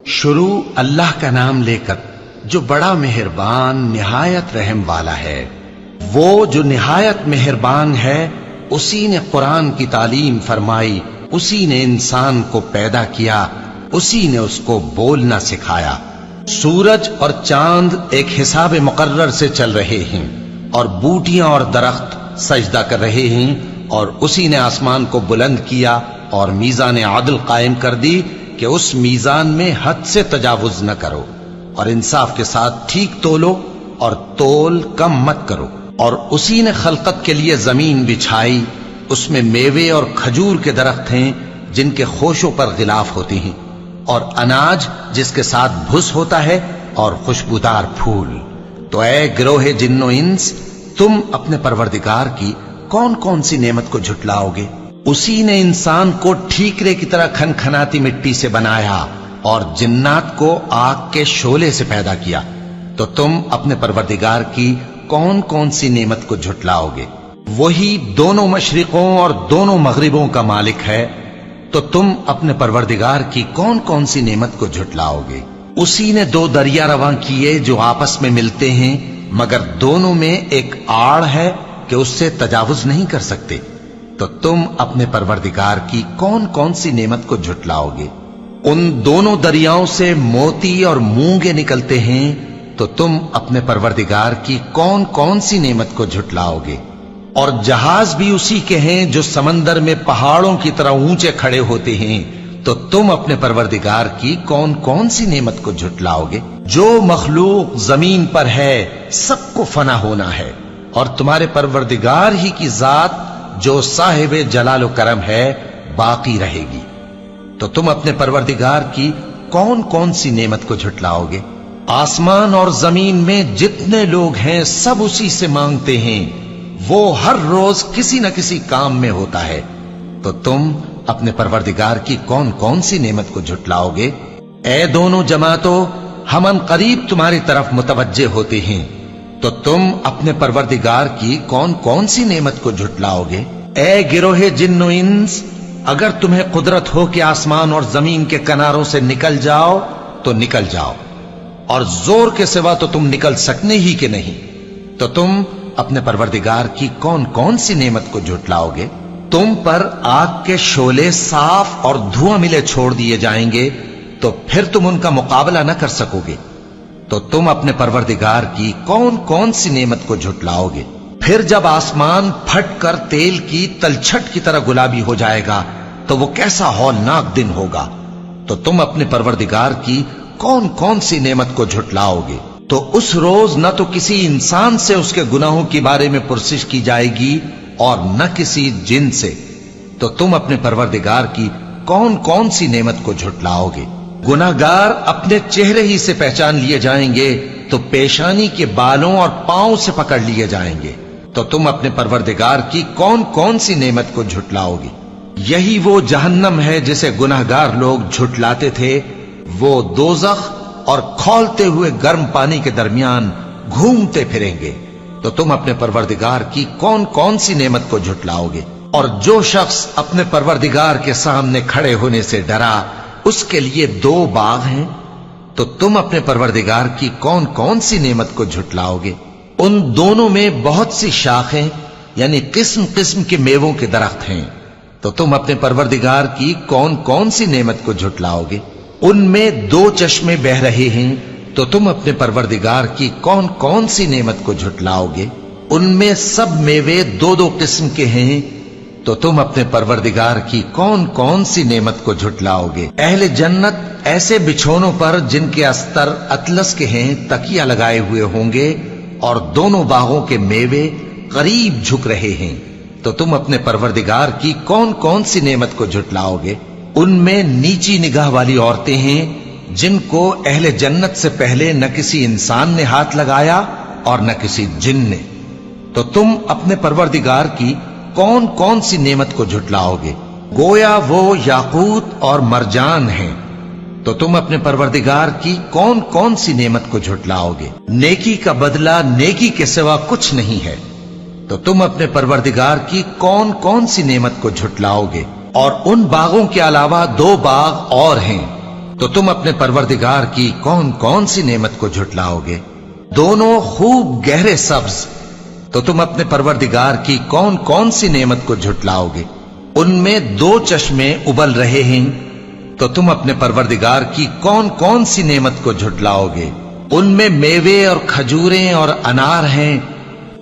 شروع اللہ کا نام لے کر جو بڑا مہربان نہایت رحم والا ہے۔ وہ جو نہایت مہربان ہے اسی نے قرآن کی تعلیم فرمائی، اسی نے انسان کو پیدا کیا، اسی نے اس کو بولنا سکھایا۔ سورج اور چاند ایک حساب مقرر سے چل رہے ہیں اور بوٹیاں اور درخت سجدہ کر رہے ہیں، اور اسی نے آسمان کو بلند کیا اور میزان عدل قائم کر دی کہ اس میزان میں حد سے تجاوز نہ کرو، اور انصاف کے ساتھ ٹھیک تولو اور تول کم مت کرو۔ اور اسی نے خلقت کے لیے زمین بچھائی، اس میں میوے اور کھجور کے درخت ہیں جن کے خوشوں پر غلاف ہوتے ہیں، اور اناج جس کے ساتھ بھس ہوتا ہے، اور خوشبودار پھول۔ تو اے گروہ جن و انس، تم اپنے پروردگار کی کون کون سی نعمت کو جھٹلاؤ گے؟ اسی نے انسان کو ٹھیکرے کی طرح کھنکھناتی مٹی سے بنایا اور جنات کو آگ کے شعلے سے پیدا کیا، تو تم اپنے پروردگار کی کون کون سی نعمت کو جھٹلاؤ گے؟ وہی دونوں مشرقوں اور دونوں مغربوں کا مالک ہے، تو تم اپنے پروردگار کی کون کون سی نعمت کو جھٹلاؤ گے؟ اسی نے دو دریا رواں کیے جو آپس میں ملتے ہیں، مگر دونوں میں ایک آڑ ہے کہ اس سے تجاوز نہیں کر سکتے، تو تم اپنے پروردگار کی کون کون سی نعمت کو جھٹلاؤ گے؟ ان دونوں دریاؤں سے موتی اور مونگے نکلتے ہیں، تو تم اپنے پروردگار کی کون کون سی نعمت کو جھٹلاؤ گے؟ اور جہاز بھی اسی کے ہیں جو سمندر میں پہاڑوں کی طرح اونچے کھڑے ہوتے ہیں، تو تم اپنے پروردگار کی کون کون سی نعمت کو جھٹلاؤ گے؟ جو مخلوق زمین پر ہے سب کو فنا ہونا ہے، اور تمہارے پروردگار ہی کی ذات جو صاحب جلال و کرم ہے باقی رہے گی۔ تو تم اپنے پروردگار کی کون کون سی نعمت کو جھٹلاؤ گے؟ آسمان اور زمین میں جتنے لوگ ہیں سب اسی سے مانگتے ہیں، وہ ہر روز کسی نہ کسی کام میں ہوتا ہے، تو تم اپنے پروردگار کی کون کون سی نعمت کو جھٹلاؤ گے؟ اے دونوں جماعتوں، ہم ان قریب تمہاری طرف متوجہ ہوتے ہیں، تو تم اپنے پروردگار کی کون کون سی نعمت کو جھٹلاؤ گے؟ اے گروہ جن و انس، اگر تمہیں قدرت ہو کہ آسمان اور زمین کے کناروں سے نکل جاؤ تو نکل جاؤ، اور زور کے سوا تو تم نکل سکنے ہی کہ نہیں، تو تم اپنے پروردگار کی کون کون سی نعمت کو جھٹلاؤ گے؟ تم پر آگ کے شعلے صاف اور دھواں ملے چھوڑ دیے جائیں گے، تو پھر تم ان کا مقابلہ نہ کر سکو گے، تو تم اپنے پروردگار کی کون کون سی نعمت کو جھٹلاؤ گے؟ پھر جب آسمان پھٹ کر تیل کی تلچھٹ کی طرح گلابی ہو جائے گا تو وہ کیسا ہولناک دن ہوگا، تو تم اپنے پروردگار کی کون کون سی نعمت کو جھٹلاؤ گے؟ تو اس روز نہ تو کسی انسان سے اس کے گناہوں کے بارے میں پرسش کی جائے گی اور نہ کسی جن سے، تو تم اپنے پروردگار کی کون کون سی نعمت کو جھٹلاؤ گے؟ گناہگار اپنے چہرے ہی سے پہچان لیے جائیں گے، تو پیشانی کے بالوں اور پاؤں سے پکڑ لیے جائیں گے، تو تم اپنے پروردگار کی کون کون سی نعمت کو جھٹلاؤ گے؟ یہی وہ جہنم ہے جسے گناہگار لوگ جھٹلاتے تھے، وہ دوزخ اور کھولتے ہوئے گرم پانی کے درمیان گھومتے پھریں گے، تو تم اپنے پروردگار کی کون کون سی نعمت کو جھٹلاؤ گے؟ اور جو شخص اپنے پروردگار کے سامنے کھڑے ہونے سے ڈرا، اس کے لیے دو باغ ہیں، تو تم اپنے پروردگار کی کون کون سی نعمت کو جھٹلاؤ گے؟ ان دونوں میں بہت سی شاخیں یعنی قسم قسم کے میووں کے درخت ہیں، تو تم اپنے پروردگار کی کون کون سی نعمت کو جھٹلاؤ گے؟ ان میں دو چشمے بہ رہے ہیں، تو تم اپنے پروردگار کی کون کون سی نعمت کو جھٹلاؤ گے؟ ان میں سب میوے دو دو قسم کے ہیں، تو تم اپنے پروردگار کی کون کون سی نعمت کو جھٹلاؤ گے؟ اہل جنت ایسے بچھونوں پر جن کے استر اطلس کے ہیں تکیہ لگائے ہوئے ہوں گے، اور دونوں باغوں کے میوے قریب جھک رہے ہیں، تو تم اپنے پروردگار کی کون کون سی نعمت کو جھٹلاؤ گے؟ ان میں نیچی نگاہ والی عورتیں ہیں جن کو اہل جنت سے پہلے نہ کسی انسان نے ہاتھ لگایا اور نہ کسی جن نے، تو تم اپنے پروردگار کی کون کون سی نعمت کو جھٹلاؤ گے؟ گویا وہ یاقوت اور مرجان ہیں، تو تم اپنے پروردگار کی کون کون سی نعمت کو جھٹلاؤ گے؟ نیکی کا بدلہ نیکی کے سوا کچھ نہیں ہے، تو تم اپنے پروردگار کی کون کون سی نعمت کو جھٹلاؤ گے؟ اور ان باغوں کے علاوہ دو باغ اور ہیں تو تم اپنے پروردگار کی کون کون سی نعمت کو جھٹلاؤگے؟ دونوں خوب گہرے سبز، تو تم اپنے پروردگار کی کون کون سی نعمت کو جھٹلاؤگے؟ ان میں 2 چشمے ابل رہے ہیں، تو تم اپنے پروردگار کی کون کون سی نعمت کو جھٹلاؤگے؟ ان میں میوے اور کھجوریں اور انار ہیں،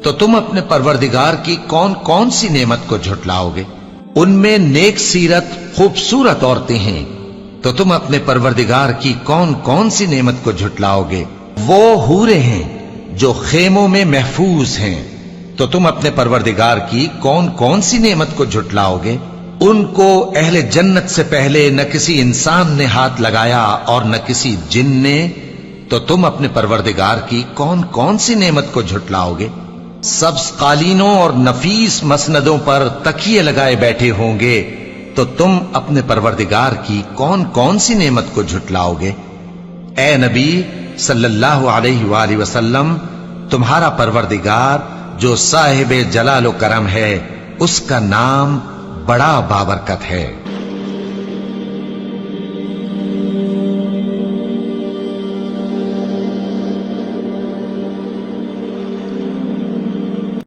تو تم اپنے پروردگار کی کون کون سی نعمت کو جھٹلاؤگے؟ ان میں نیک سیرت خوبصورت عورتیں ہیں، تو تم اپنے پروردگار کی کون کون سی نعمت کو جھٹلاؤگے؟ وہ حوریں ہیں جو خیموں میں محفوظ ہیں، تو تم اپنے پروردگار کی کون کون سی نعمت کو جھٹلاؤگے؟ ان کو اہل جنت سے پہلے نہ کسی انسان نے ہاتھ لگایا اور نہ کسی جن نے، تو تم اپنے پروردگار کی کون کون سی نعمت کو جھٹلاؤگے؟ سبز قالینوں اور نفیس مسندوں پر تکیے لگائے بیٹھے ہوں گے، تو تم اپنے پروردگار کی کون کون سی نعمت کو جھٹلاؤگے؟ اے نبی صلی اللہ علیہ وآلہ وسلم، تمہارا پروردگار جو صاحب جلال و کرم ہے، اس کا نام بڑا بابرکت ہے۔